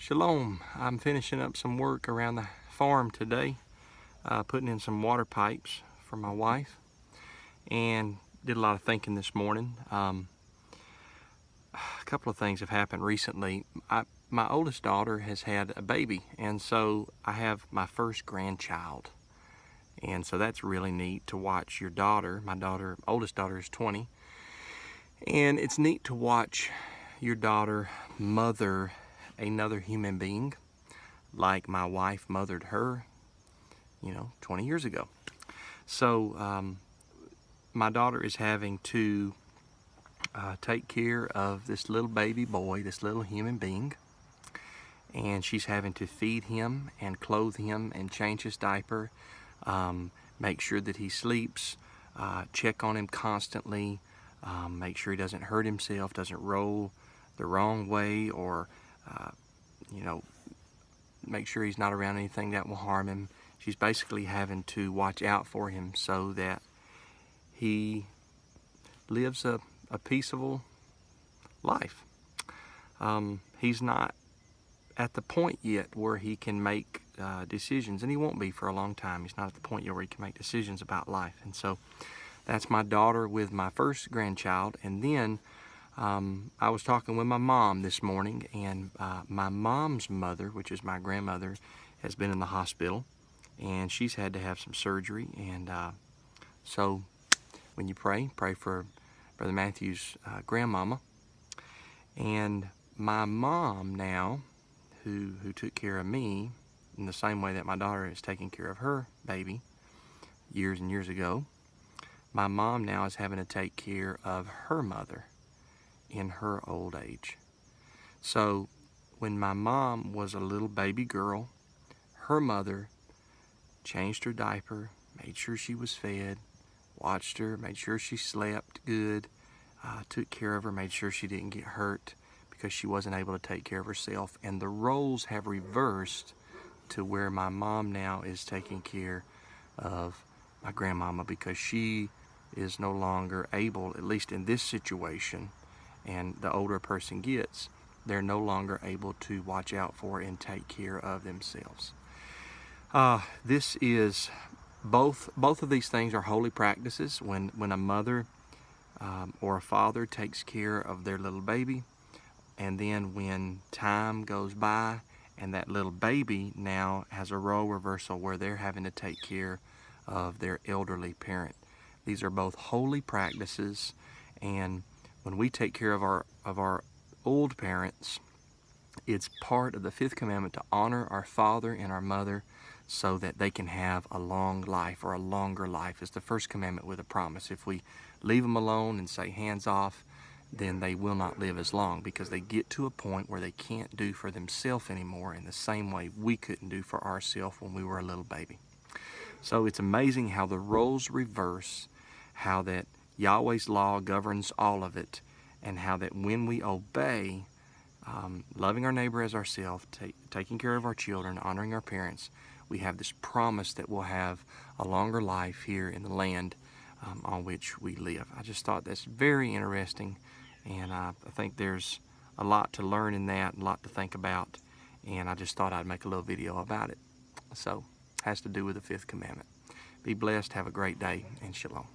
Shalom. I'm finishing up some work around the farm today, putting in some water pipes for my wife, and did a lot of thinking this morning. A couple of things have happened recently. My oldest daughter has had a baby, and so I have my first grandchild. And so that's really neat to watch your daughter. My oldest daughter is 20, and it's neat to watch your daughter mother another human being like my wife mothered her, 20 years ago. So my daughter is having to take care of this little baby boy, this little human being, and she's having to feed him and clothe him and change his diaper, make sure that he sleeps, check on him constantly, make sure he doesn't hurt himself, doesn't roll the wrong way, or make sure he's not around anything that will harm him. She's basically having to watch out for him so that he lives a peaceable life. He's not at the point yet where he can make decisions, and he won't be for a long time. He's not at the point yet where he can make decisions about life. And so that's my daughter with my first grandchild. And then I was talking with my mom this morning, and my mom's mother, which is my grandmother, has been in the hospital, and she's had to have some surgery. And so when you pray for Brother Matthew's grandmama. And my mom now, who took care of me in the same way that my daughter is taking care of her baby years and years ago, my mom now is having to take care of her mother in her old age. So when my mom was a little baby girl, her mother changed her diaper, made sure she was fed, watched her, made sure she slept good, took care of her, made sure she didn't get hurt because she wasn't able to take care of herself. And the roles have reversed to where my mom now is taking care of my grandmama, because she is no longer able, at least in this situation, and the older a person gets, they're no longer able to watch out for and take care of themselves. This is both of these things are holy practices. When a mother or a father takes care of their little baby, and then when time goes by and that little baby now has a role reversal where they're having to take care of their elderly parent. These are both holy practices, and when we take care of our old parents, it's part of the fifth commandment to honor our father and our mother so that they can have a long life, or a longer life. It's the first commandment with a promise. If we leave them alone and say hands off, then they will not live as long, because they get to a point where they can't do for themselves anymore in the same way we couldn't do for ourselves when we were a little baby. So it's amazing how the roles reverse, how that Yahweh's law governs all of it, and how that when we obey, loving our neighbor as ourselves, taking care of our children, honoring our parents, we have this promise that we'll have a longer life here in the land on which we live. I just thought that's very interesting, and I think there's a lot to learn in that, a lot to think about, and I just thought I'd make a little video about it. So, it has to do with the fifth commandment. Be blessed, have a great day, and shalom.